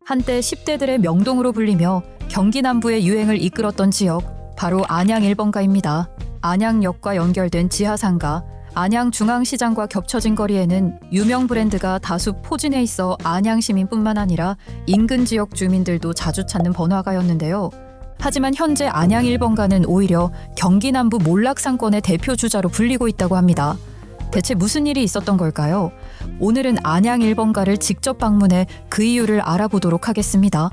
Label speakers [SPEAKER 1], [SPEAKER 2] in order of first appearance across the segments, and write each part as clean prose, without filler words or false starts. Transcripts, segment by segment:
[SPEAKER 1] 한때 10대들의 명동으로 불리며 경기 남부의 유행을 이끌었던 지역, 바로 안양 1번가입니다. 안양역과 연결된 지하상가, 안양중앙시장과 겹쳐진 거리에는 유명 브랜드가 다수 포진해 있어 안양 시민뿐만 아니라 인근 지역 주민들도 자주 찾는 번화가였는데요. 하지만 현재 안양 1번가는 오히려 경기 남부 몰락상권의 대표 주자로 불리고 있다고 합니다. 대체 무슨 일이 있었던 걸까요? 오늘은 안양 1번가를 직접 방문해 그 이유를 알아보도록 하겠습니다.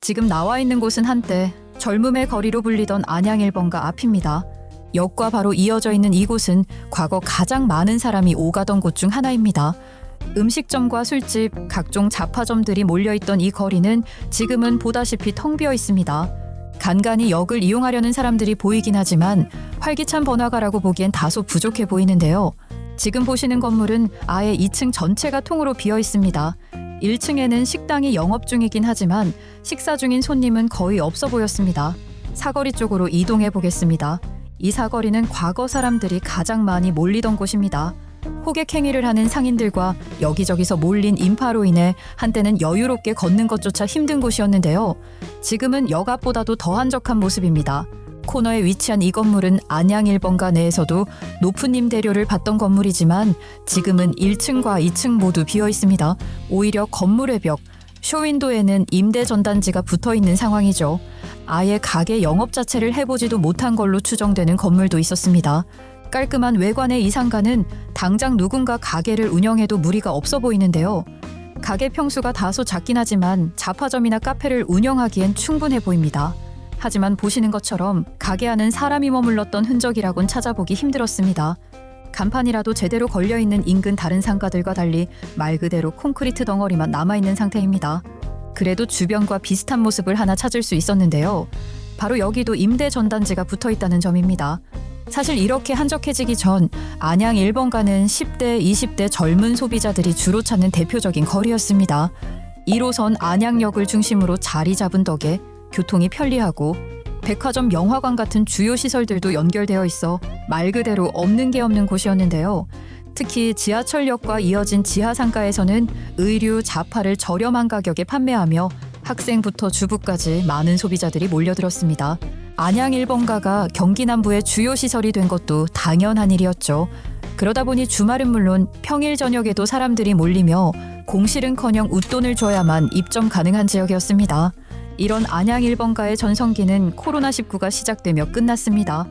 [SPEAKER 1] 지금 나와 있는 곳은 한때 젊음의 거리로 불리던 안양 1번가 앞입니다. 역과 바로 이어져 있는 이곳은 과거 가장 많은 사람이 오가던 곳 중 하나입니다. 음식점과 술집, 각종 잡화점들이 몰려있던 이 거리는 지금은 보다시피 텅 비어 있습니다. 간간히 역을 이용하려는 사람들이 보이긴 하지만 활기찬 번화가라고 보기엔 다소 부족해 보이는데요. 지금 보시는 건물은 아예 2층 전체가 통으로 비어 있습니다. 1층에는 식당이 영업 중이긴 하지만 식사 중인 손님은 거의 없어 보였습니다. 사거리 쪽으로 이동해 보겠습니다. 이 사거리는 과거 사람들이 가장 많이 몰리던 곳입니다. 호객 행위를 하는 상인들과 여기저기서 몰린 인파로 인해 한때는 여유롭게 걷는 것조차 힘든 곳이었는데요. 지금은 역 앞보다도 더 한적한 모습입니다. 코너에 위치한 이 건물은 안양 1번가 내에서도 높은 임대료를 받던 건물이지만 지금은 1층과 2층 모두 비어 있습니다. 오히려 건물의 벽, 쇼윈도에는 임대 전단지가 붙어 있는 상황이죠. 아예 가게 영업 자체를 해보지도 못한 걸로 추정되는 건물도 있었습니다. 깔끔한 외관의 이 상가는 당장 누군가 가게를 운영해도 무리가 없어 보이는데요. 가게 평수가 다소 작긴 하지만 잡화점이나 카페를 운영하기엔 충분해 보입니다. 하지만 보시는 것처럼 가게 안은 사람이 머물렀던 흔적이라곤 찾아보기 힘들었습니다. 간판이라도 제대로 걸려있는 인근 다른 상가들과 달리 말 그대로 콘크리트 덩어리만 남아있는 상태입니다. 그래도 주변과 비슷한 모습을 하나 찾을 수 있었는데요. 바로 여기도 임대 전단지가 붙어있다는 점입니다. 사실 이렇게 한적해지기 전 안양 1번가는 10대, 20대 젊은 소비자들이 주로 찾는 대표적인 거리였습니다. 1호선 안양역을 중심으로 자리 잡은 덕에 교통이 편리하고 백화점, 영화관 같은 주요 시설들도 연결되어 있어 말 그대로 없는 게 없는 곳이었는데요. 특히 지하철역과 이어진 지하상가에서는 의류, 잡화를 저렴한 가격에 판매하며 학생부터 주부까지 많은 소비자들이 몰려들었습니다. 안양 1번가가 경기 남부의 주요 시설이 된 것도 당연한 일이었죠. 그러다 보니 주말은 물론 평일 저녁에도 사람들이 몰리며 공실은커녕 웃돈을 줘야만 입점 가능한 지역이었습니다. 이런 안양 1번가의 전성기는 코로나19가 시작되며 끝났습니다.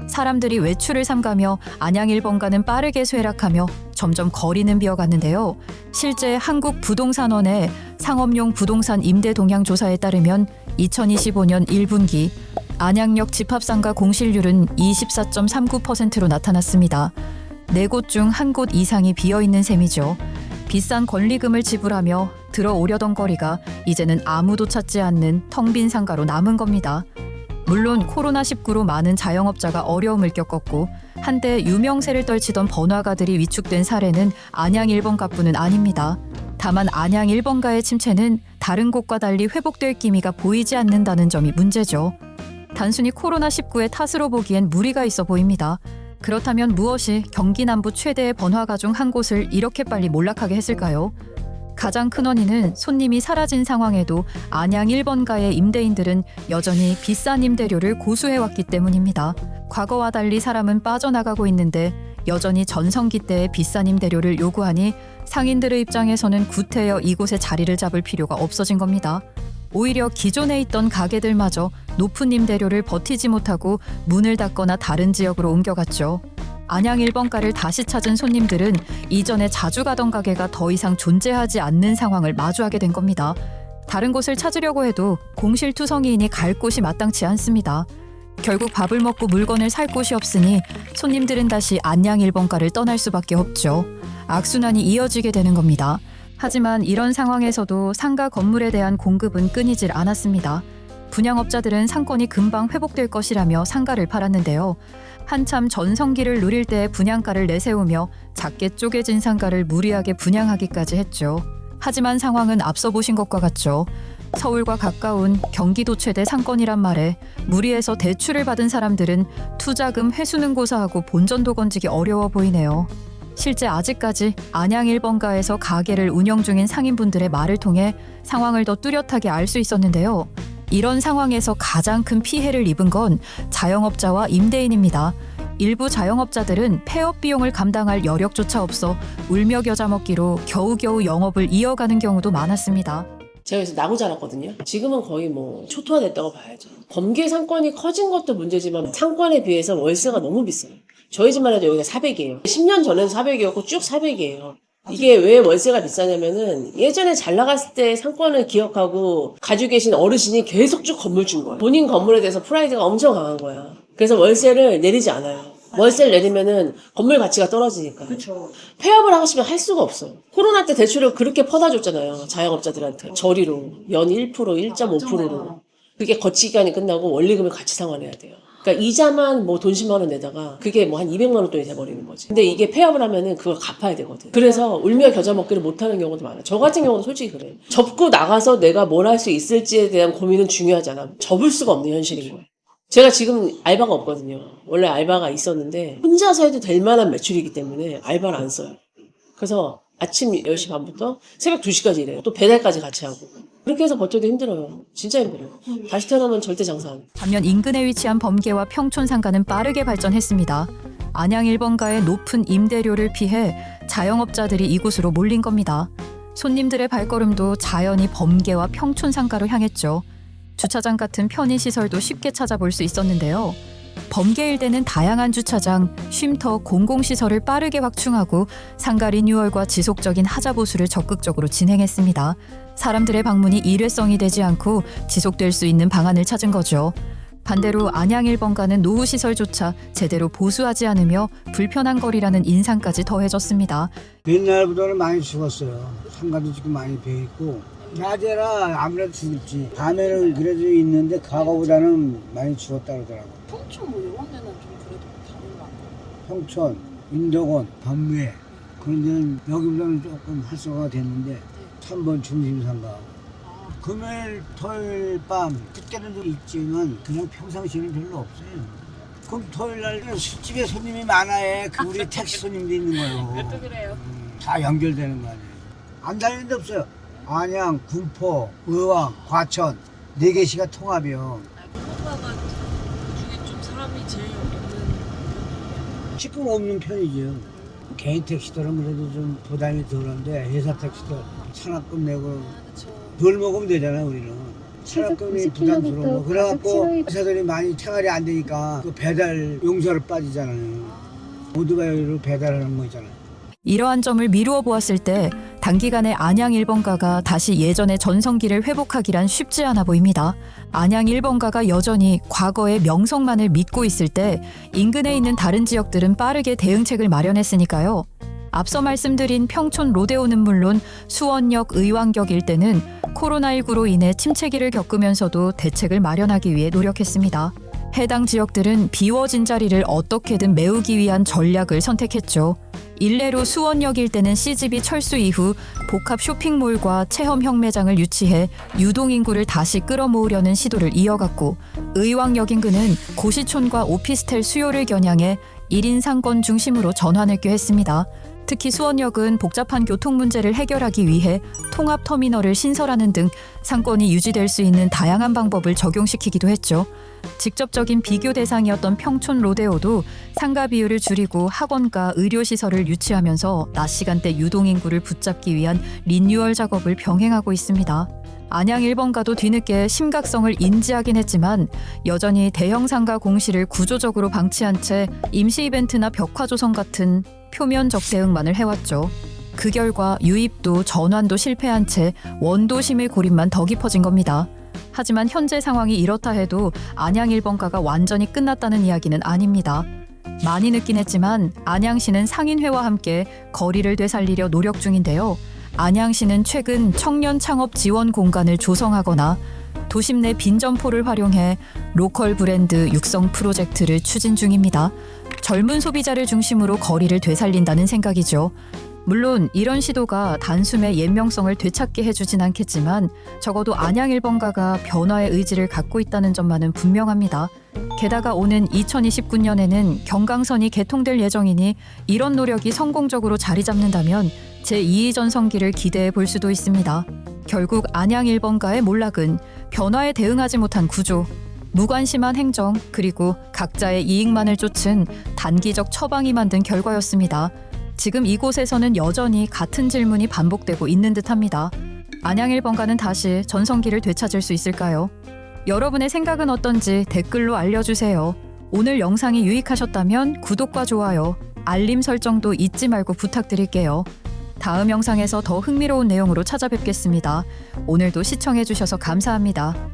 [SPEAKER 1] 사람들이 외출을 삼가며 안양 1번가는 빠르게 쇠락하며 점점 거리는 비어갔는데요. 실제 한국부동산원의 상업용 부동산 임대 동향 조사에 따르면 2025년 1분기 안양역 집합상가 공실률은 24.39%로 나타났습니다. 4곳 중 1곳 이상이 비어있는 셈이죠. 비싼 권리금을 지불하며 들어오려던 거리가 이제는 아무도 찾지 않는 텅 빈 상가로 남은 겁니다. 물론 코로나19로 많은 자영업자가 어려움을 겪었고 한때 유명세를 떨치던 번화가들이 위축된 사례는 안양 1번가뿐은 아닙니다. 다만 안양 1번가의 침체는 다른 곳과 달리 회복될 기미가 보이지 않는다는 점이 문제죠. 단순히 코로나19의 탓으로 보기엔 무리가 있어 보입니다. 그렇다면 무엇이 경기 남부 최대의 번화가 중 한 곳을 이렇게 빨리 몰락하게 했을까요? 가장 큰 원인은 손님이 사라진 상황에도 안양 1번가의 임대인들은 여전히 비싼 임대료를 고수해왔기 때문입니다. 과거와 달리 사람은 빠져나가고 있는데 여전히 전성기 때의 비싼 임대료를 요구하니 상인들의 입장에서는 구태여 이곳에 자리를 잡을 필요가 없어진 겁니다. 오히려 기존에 있던 가게들마저 높은 임대료를 버티지 못하고 문을 닫거나 다른 지역으로 옮겨갔죠. 안양 1번가를 다시 찾은 손님들은 이전에 자주 가던 가게가 더 이상 존재하지 않는 상황을 마주하게 된 겁니다. 다른 곳을 찾으려고 해도 공실투성이이니 갈 곳이 마땅치 않습니다. 결국 밥을 먹고 물건을 살 곳이 없으니 손님들은 다시 안양 1번가를 떠날 수밖에 없죠. 악순환이 이어지게 되는 겁니다. 하지만 이런 상황에서도 상가 건물에 대한 공급은 끊이질 않았습니다. 분양업자들은 상권이 금방 회복될 것이라며 상가를 팔았는데요. 한참 전성기를 누릴 때 분양가를 내세우며 작게 쪼개진 상가를 무리하게 분양하기까지 했죠. 하지만 상황은 앞서 보신 것과 같죠. 서울과 가까운 경기도 최대 상권이란 말에 무리해서 대출을 받은 사람들은 투자금 회수는 고사하고 본전도 건지기 어려워 보이네요. 실제 아직까지 안양 1번가에서 가게를 운영 중인 상인분들의 말을 통해 상황을 더 뚜렷하게 알 수 있었는데요. 이런 상황에서 가장 큰 피해를 입은 건 자영업자와 임대인입니다. 일부 자영업자들은 폐업 비용을 감당할 여력조차 없어 울며 겨자 먹기로 겨우겨우 영업을 이어가는 경우도 많았습니다.
[SPEAKER 2] 제가 여기서 나고 자랐거든요. 지금은 거의 뭐 초토화됐다고 봐야죠. 범죄 상권이 커진 것도 문제지만 상권에 비해서 월세가 너무 비싸요. 저희 집만 해도 여기가 400이에요. 10년 전에도 400이었고 쭉 400이에요. 이게 왜 월세가 비싸냐면은 예전에 잘 나갔을 때 상권을 기억하고 가지고 계신 어르신이 계속 쭉 건물 준 거예요. 본인 건물에 대해서 프라이드가 엄청 강한 거야. 그래서 월세를 내리지 않아요. 월세를 내리면은 건물 가치가 떨어지니까.
[SPEAKER 3] 그렇죠.
[SPEAKER 2] 폐업을 하시면 할 수가 없어요. 코로나 때 대출을 그렇게 퍼다 줬잖아요. 자영업자들한테. 저리로. 연 1%, 1.5%로. 그게 거치 기간이 끝나고 원리금을 같이 상환해야 돼요. 그러니까 이자만 뭐 돈 10만 원 내다가 그게 뭐 한 200만 원 돈이 돼버리는 거지. 근데 이게 폐업을 하면은 그걸 갚아야 되거든. 그래서 울며 겨자 먹기를 못하는 경우도 많아요. 저 같은 경우는 솔직히 그래요. 접고 나가서 내가 뭘 할 수 있을지에 대한 고민은 중요하잖아. 접을 수가 없는 현실인 거예요. 제가 지금 알바가 없거든요. 원래 알바가 있었는데 혼자서 해도 될 만한 매출이기 때문에 알바를 안 써요. 그래서 아침 10시 반부터 새벽 2시까지 일해요. 또 배달까지 같이 하고. 그렇게 해서 버텨도 힘들어요. 진짜 힘들어요. 다시 태어나면 절대 장사 안 해요.
[SPEAKER 1] 반면 인근에 위치한 범계와 평촌 상가는 빠르게 발전했습니다. 안양 1번가의 높은 임대료를 피해 자영업자들이 이곳으로 몰린 겁니다. 손님들의 발걸음도 자연히 범계와 평촌 상가로 향했죠. 주차장 같은 편의시설도 쉽게 찾아볼 수 있었는데요. 범계 일대는 다양한 주차장, 쉼터, 공공시설을 빠르게 확충하고 상가 리뉴얼과 지속적인 하자 보수를 적극적으로 진행했습니다. 사람들의 방문이 일회성이 되지 않고 지속될 수 있는 방안을 찾은 거죠. 반대로 안양 1번가는 노후시설조차 제대로 보수하지 않으며 불편한 거리라는 인상까지 더해졌습니다.
[SPEAKER 4] 옛날보다는 많이 죽었어요. 상가도 지금 많이 비어있고 낮에라 아무래도 죽을지 밤에는 그래도 있는데 과거보다는 많이 죽었다 그러더라고.
[SPEAKER 3] 평촌 뭐 이런 데는 좀 그래도 다른가?
[SPEAKER 4] 평촌, 인덕원, 밤외 그런 데는 여기보다는 조금 활성화가 됐는데 3번 중심상가 금요일, 토요일 밤 그때는 좀 있지만 그냥 평상시에는 별로 없어요. 그럼 토요일 날은 술집에 손님이 많아야 우리 택시 손님도 있는 거예요.
[SPEAKER 3] 그것도 그래요.
[SPEAKER 4] 다 연결되는 거 아니에요. 안 다니는 데 없어요. 안양, 군포, 의왕, 과천 4개시가 통합이요.
[SPEAKER 3] 평가가 중에 좀 사람이 제일 없는.
[SPEAKER 4] 지금 없는 편이죠. 개인 택시들은 그래도 좀 부담이 덜한데 회사 택시들 산악금 내고 덜 먹으면 되잖아요. 우리는 산악금이 부담 들어오고 그래갖고 회사들이 많이 생활이 안 되니까 그 배달 용사로 빠지잖아요. 오토바이로 배달하는 거 있잖아요.
[SPEAKER 1] 이러한 점을 미루어 보았을 때 단기간에 안양 1번가가 다시 예전의 전성기를 회복하기란 쉽지 않아 보입니다. 안양 1번가가 여전히 과거의 명성만을 믿고 있을 때 인근에 있는 다른 지역들은 빠르게 대응책을 마련했으니까요. 앞서 말씀드린 평촌 로데오는 물론 수원역, 의왕역 일대는 코로나19로 인해 침체기를 겪으면서도 대책을 마련하기 위해 노력했습니다. 해당 지역들은 비워진 자리를 어떻게든 메우기 위한 전략을 선택했죠. 일례로 수원역 일대는 CGV 철수 이후 복합 쇼핑몰과 체험형 매장을 유치해 유동인구를 다시 끌어모으려는 시도를 이어갔고, 의왕역 인근은 고시촌과 오피스텔 수요를 겨냥해 1인 상권 중심으로 전환을 꾀했습니다. 특히 수원역은 복잡한 교통 문제를 해결하기 위해 통합터미널을 신설하는 등 상권이 유지될 수 있는 다양한 방법을 적용시키기도 했죠. 직접적인 비교 대상이었던 평촌 로데오도 상가 비율을 줄이고 학원과 의료시설을 유치하면서 낮 시간대 유동인구를 붙잡기 위한 리뉴얼 작업을 병행하고 있습니다. 안양 1번가도 뒤늦게 심각성을 인지하긴 했지만 여전히 대형 상가 공시를 구조적으로 방치한 채 임시 이벤트나 벽화 조성 같은 표면적 대응만을 해왔죠. 그 결과 유입도 전환도 실패한 채 원도심의 고립만 더 깊어진 겁니다. 하지만 현재 상황이 이렇다 해도 안양 1번가가 완전히 끝났다는 이야기는 아닙니다. 많이 늦긴 했지만 안양시는 상인회와 함께 거리를 되살리려 노력 중인데요. 안양시는 최근 청년 창업 지원 공간을 조성하거나 도심 내 빈점포를 활용해 로컬 브랜드 육성 프로젝트를 추진 중입니다. 젊은 소비자를 중심으로 거리를 되살린다는 생각이죠. 물론 이런 시도가 단숨에 옛명성을 되찾게 해주진 않겠지만 적어도 안양 1번가가 변화의 의지를 갖고 있다는 점만은 분명합니다. 게다가 오는 2029년에는 경강선이 개통될 예정이니 이런 노력이 성공적으로 자리 잡는다면 제2의 전성기를 기대해 볼 수도 있습니다. 결국 안양 1번가의 몰락은 변화에 대응하지 못한 구조, 무관심한 행정, 그리고 각자의 이익만을 쫓은 단기적 처방이 만든 결과였습니다. 지금 이곳에서는 여전히 같은 질문이 반복되고 있는 듯합니다. 안양 1번가는 다시 전성기를 되찾을 수 있을까요? 여러분의 생각은 어떤지 댓글로 알려주세요. 오늘 영상이 유익하셨다면 구독과 좋아요, 알림 설정도 잊지 말고 부탁드릴게요. 다음 영상에서 더 흥미로운 내용으로 찾아뵙겠습니다. 오늘도 시청해주셔서 감사합니다.